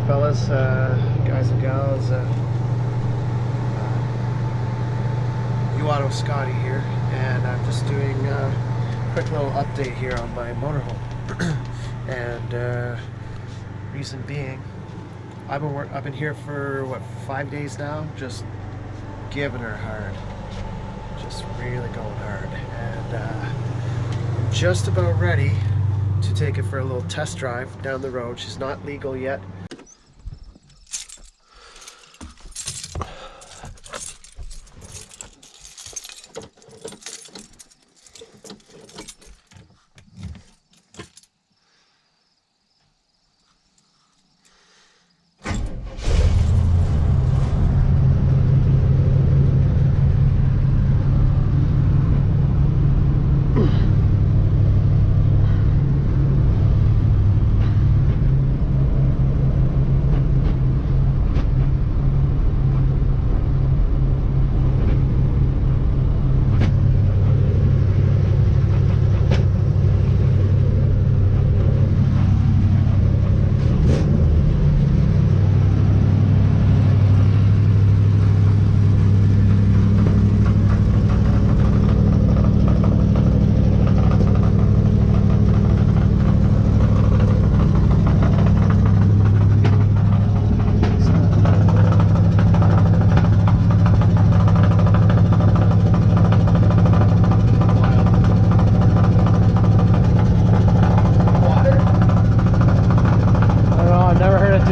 fellas, guys and gals. Auto Scotty here, and I'm just doing a quick little update here on my motorhome. And reason being, I've been here for what, 5 days now, just giving her hard, just really going hard, and I'm just about ready to take it for a little test drive down the road. She's not legal yet.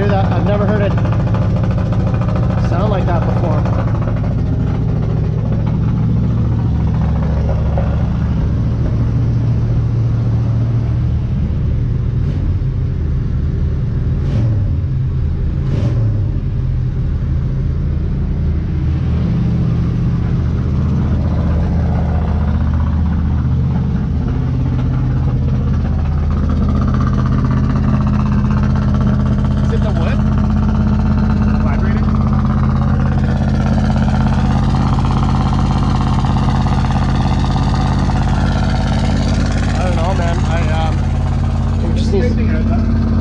I've never heard it sound like that before.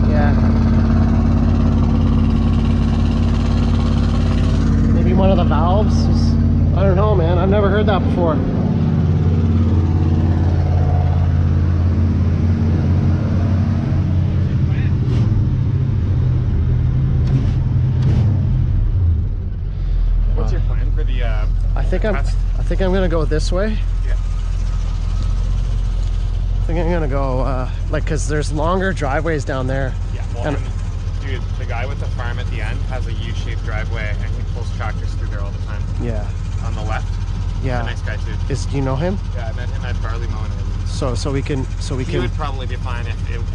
Yeah. Maybe one of the valves is, I don't know, man. I've never heard that before. What's your plan for the I think I'm gonna go this way. Yeah. I think I'm gonna go like, cause there's longer driveways down there. Yeah, well, and dude, the guy with the farm at the end has a U-shaped driveway, and he pulls tractors through there all the time. Yeah. On the left. Yeah. He's a nice guy too. Do you know him? Yeah, I met him at barley mowing. So we can. He would probably be fine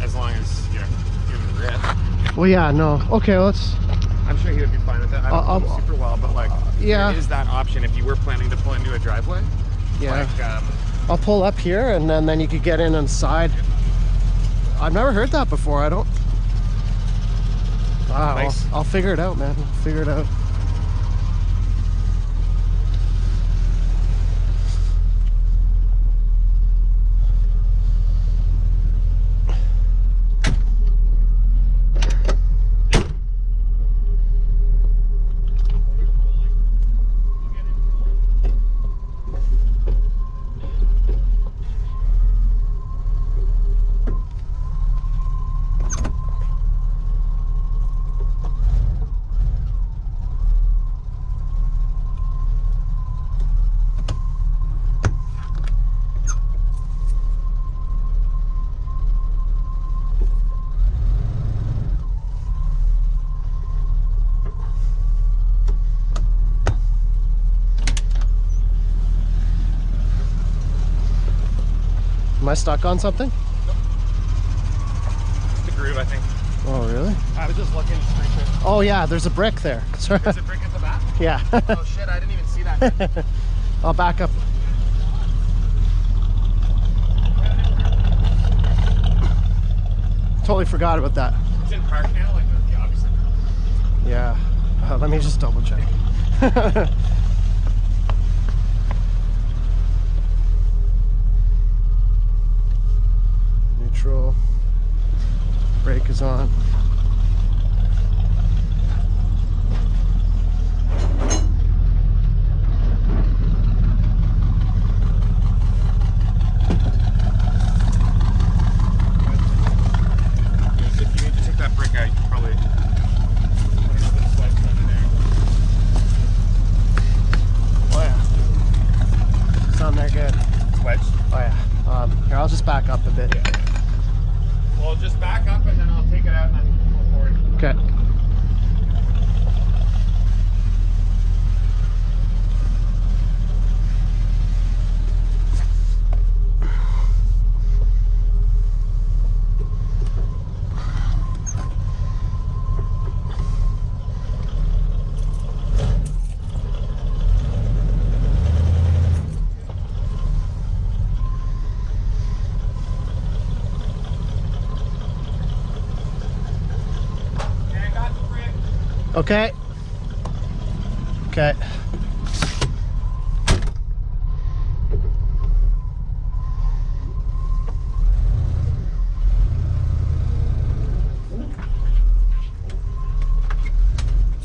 as long as you're doing grip. Well, yeah, no. Okay, let's. I'm sure he would be fine with it. I don't know him super well, but like, yeah, there is that option if you were planning to pull into a driveway. Yeah. Like, I'll pull up here, and then you could get in on the side. I've never heard that before. I don't. Wow. Nice. I'll figure it out, man. I'll figure it out. Am I stuck on something? Nope. It's the groove, I think. Oh, really? I was just looking straight to. Oh, yeah, there's a brick there. Sorry. There's a brick at the back? Yeah. Oh, shit, I didn't even see that. I'll back up. Totally forgot about that. It's in park now, like, yeah, obviously. Yeah. Let me just double check. Neutral. Brake is on. just back up a bit. Yeah. Well, just back up and then I'll take it out and then go forward. Okay. Okay. Okay.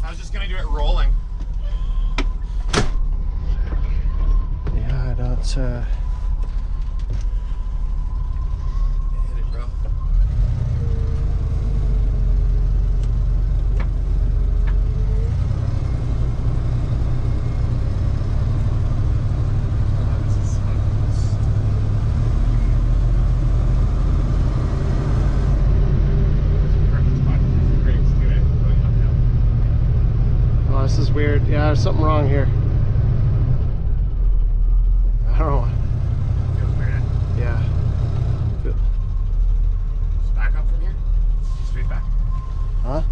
I was just gonna do it rolling. Yeah, I don't. Hit it, bro. Oh, this is weird. Yeah, there's something wrong here. I don't know. Feels weird. Yeah. Just back up from here. Straight back. Huh?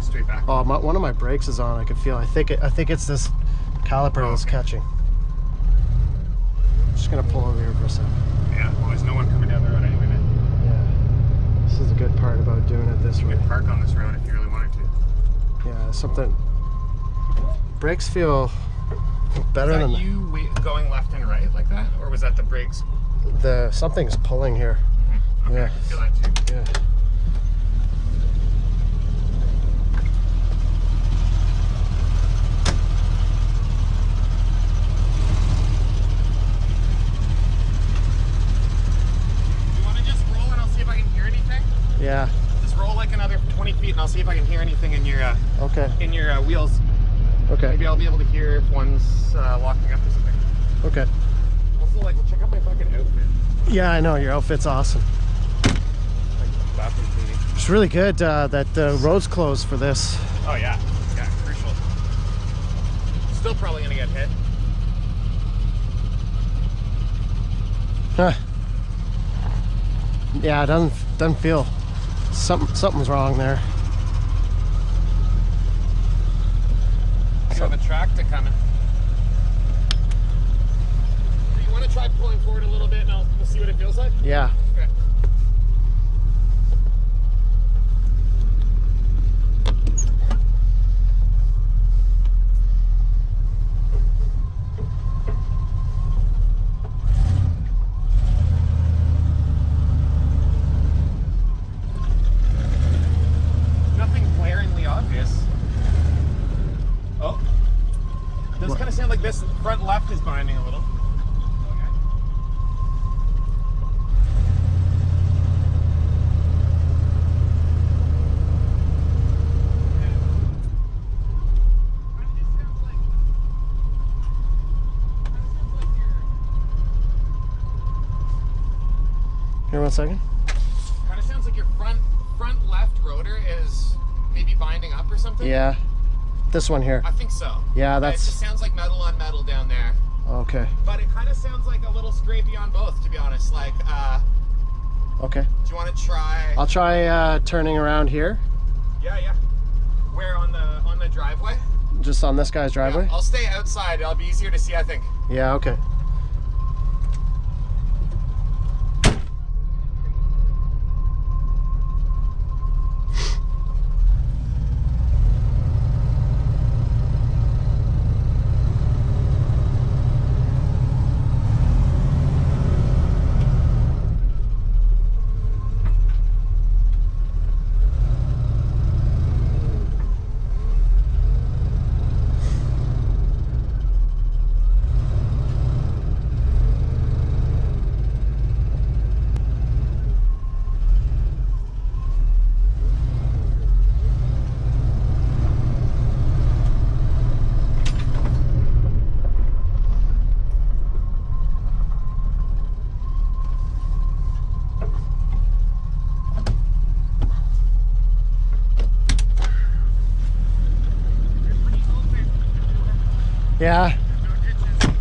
Straight back. Oh, one of my brakes is on. I can feel. I think it's this caliper that's catching. Just gonna pull over here for a second. Yeah. Well, there's no one coming down the road anyway. Yeah. This is the good part about doing it this You way. could park on this road if you really wanted to. Yeah, something. Brakes feel better Was than that you going left and right like that, or was that the brakes? something's pulling here. Okay, Yeah. I can feel that too. Yeah. You want to just roll and I'll see if I can hear anything? Yeah. Just roll like another 20 feet and I'll see if I can hear anything in your wheels. Okay. Maybe I'll be able to hear if one's locking up or something. Okay. Also, like, check out my fucking outfit. Yeah, I know your outfit's awesome. Like, bathroom cleaning. It's really good that the road's closed for this. Oh yeah, yeah, crucial. Still probably gonna get hit. Huh. Yeah, it doesn't feel. Something's wrong there. You have a tractor coming. Do you want to try pulling forward a little bit and we'll see what it feels like? Yeah. Okay. Nothing glaringly obvious. Oh. Does kind of sound like this front left is binding a little. Here, 1 second. Kind of sounds like your front left rotor is maybe binding up or something. Yeah. This one here. I think so. Yeah, It that's just sounds like metal on metal down there. okay. But it kind of sounds like a little scrapey on both, to be honest. Like, Okay. do you want to try? I'll try turning around here, Yeah, yeah. Where on the driveway? just on this guy's driveway. Yeah, I'll stay outside. It'll be easier to see, I think. Yeah. Okay. Yeah. No ditches.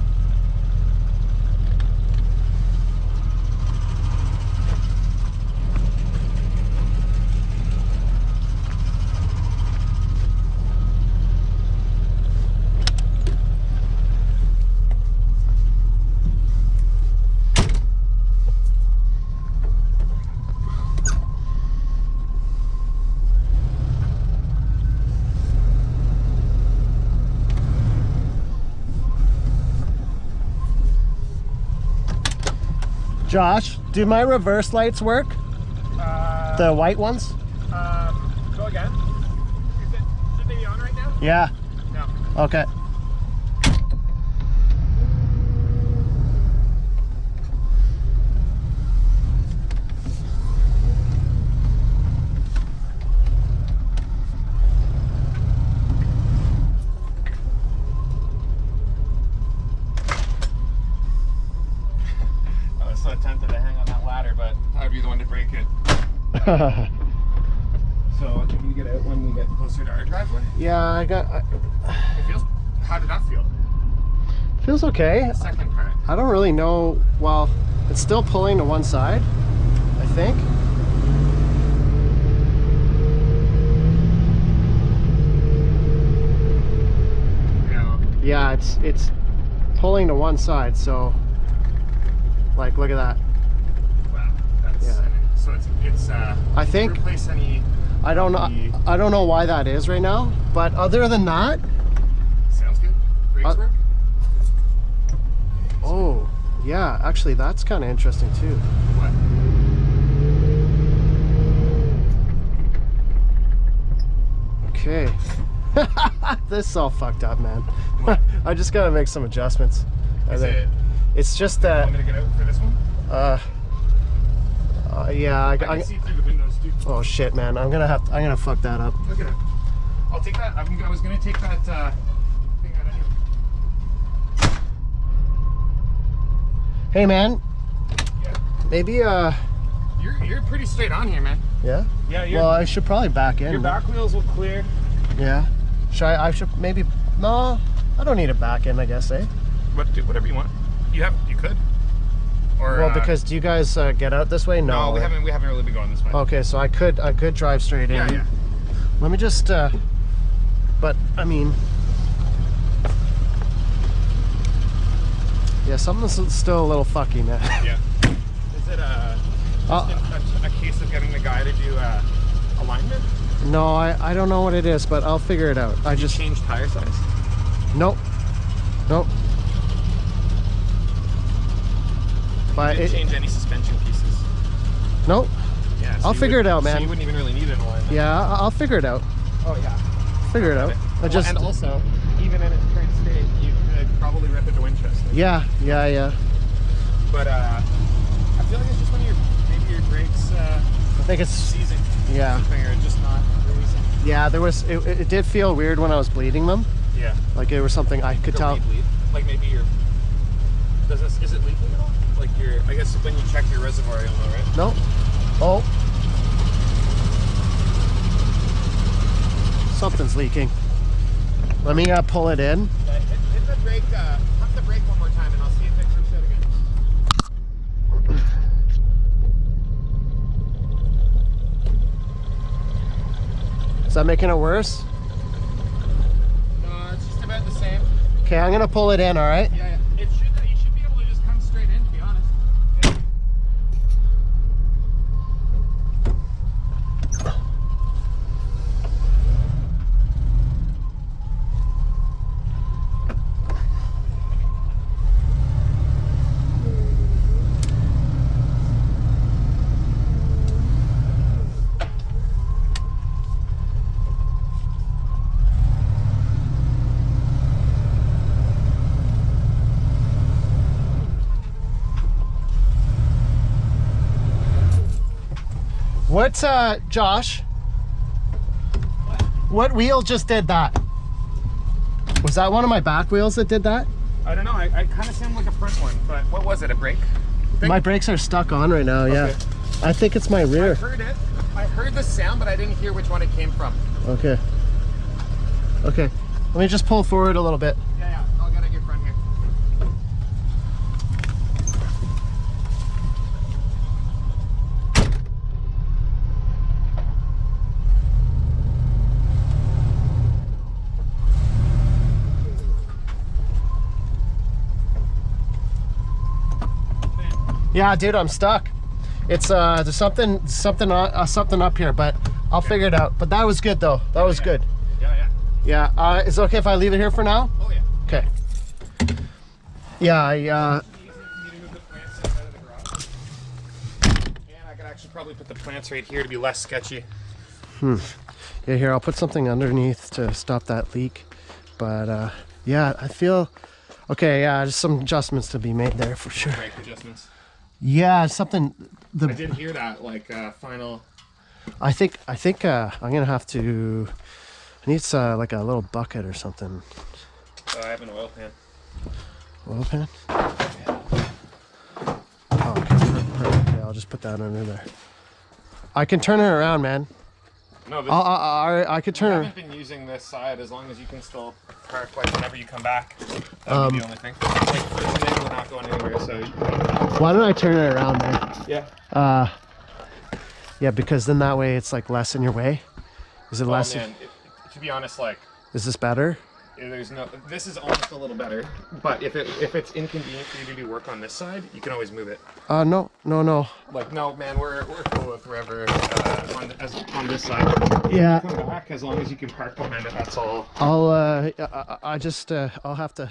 Josh, do my reverse lights work? The white ones? Go again. Should they be on right now? Yeah. No. Okay. I was so tempted to hang on that ladder, but I would be the one to break it. So can you get out when we get closer to our driveway? Yeah, It feels. How did that feel? feels okay. The second part. I don't really know. Well, it's still pulling to one side, I think. Yeah, it's pulling to one side, so like look at that. Wow. That's, Yeah. So it's I think replace any. I don't know why that is right now, but other than that, Sounds good. Brakes work. oh yeah, actually that's kind of interesting too. What? Okay. This is all fucked up, man. What? I just gotta make some adjustments. Is it? It's just You that want me to get out for this one? yeah, I can see through the windows too. oh shit, man, I'm gonna fuck that up. Look at it. I'll take that. I was gonna take that thing out anyway. Hey man, Yeah. maybe You're pretty straight on here, man. yeah. Yeah. Well, I should probably back in. Your back wheels will clear. Yeah. I should maybe. No, I don't need a back end, I guess, eh? Whatever you want. You could. Or Well, because do you guys get out this way? No, no, we haven't really been going this way. Okay, so I could drive straight in. Yeah. Let me just. But I mean, yeah, something's still a little fucky, man. Yeah. Is it a case of getting the guy to do alignment? No, I don't know what it is, but I'll figure it out. I just Change tire size. nope. But Didn't change any suspension pieces. nope. Yeah. I'll figure it out, So man. you wouldn't even really need an alignment. Yeah, I'll figure it out. Oh yeah. Figure it out. And also, even in its current state, you could probably rip it to Winchester. Yeah. But I feel like it's just when maybe your brakes I think it's seizing. yeah. Something or just not releasing. Yeah, there was it did feel weird when I was bleeding them. Yeah. Like there was something I could tell. Bleed. Like maybe is it leaking at all? Like I guess when you check your reservoir, you'll know, right? No. Oh. Something's leaking. Let me pull it in. Yeah, hit the brake, pump the brake one more time and I'll see if it comes out again. Is that making it worse? No, it's just about the same. Okay, I'm gonna pull it in, all right? Yeah. You should be able to just come straight in, to be honest. Yeah. What, Josh? What wheel just did that? Was that one of my back wheels that did that? I don't know. I kind of sound like a front one, but what was it? A brake? My brakes are stuck on right now, yeah. Okay. I think it's my rear. I heard it. I heard the sound, but I didn't hear which one it came from. Okay. Okay. Let me just pull forward a little bit. Yeah, I'll get Yeah, dude, I'm stuck. It's there's something up here, but I'll figure it out. But that was good though. That was good. Yeah. Is it okay if I leave it here for now? Oh yeah. Okay. Yeah, You need to move the plants inside of the garage. And I could actually probably put the plants right here to be less sketchy. Yeah, here, I'll put something underneath to stop that leak. But yeah, I feel okay. Yeah, just some adjustments to be made there for sure. Brake adjustments. Yeah, something. I did hear that, like final. I think I'm gonna have to. I need like a little bucket or something. I have an oil pan. Oil pan? Oh, okay, perfect. Yeah, I'll just put that under there. I can turn it around, man. No, this, I could turn I it. haven't been using this side as long as you can still park like whenever you come back. That would be the only thing. Like for today, we're not going anywhere, so. Why don't I turn it around, man? Yeah. Yeah, because then that way it's like less in your way. Is it Well, less? man, to be honest, like Is this better? there's no. This is almost a little better, but if it's inconvenient for you to do work on this side, you can always move it. No. Like no, man, we're cool with wherever on this side. Yeah. Come back as long as you can park behind it. That's all. I'll have to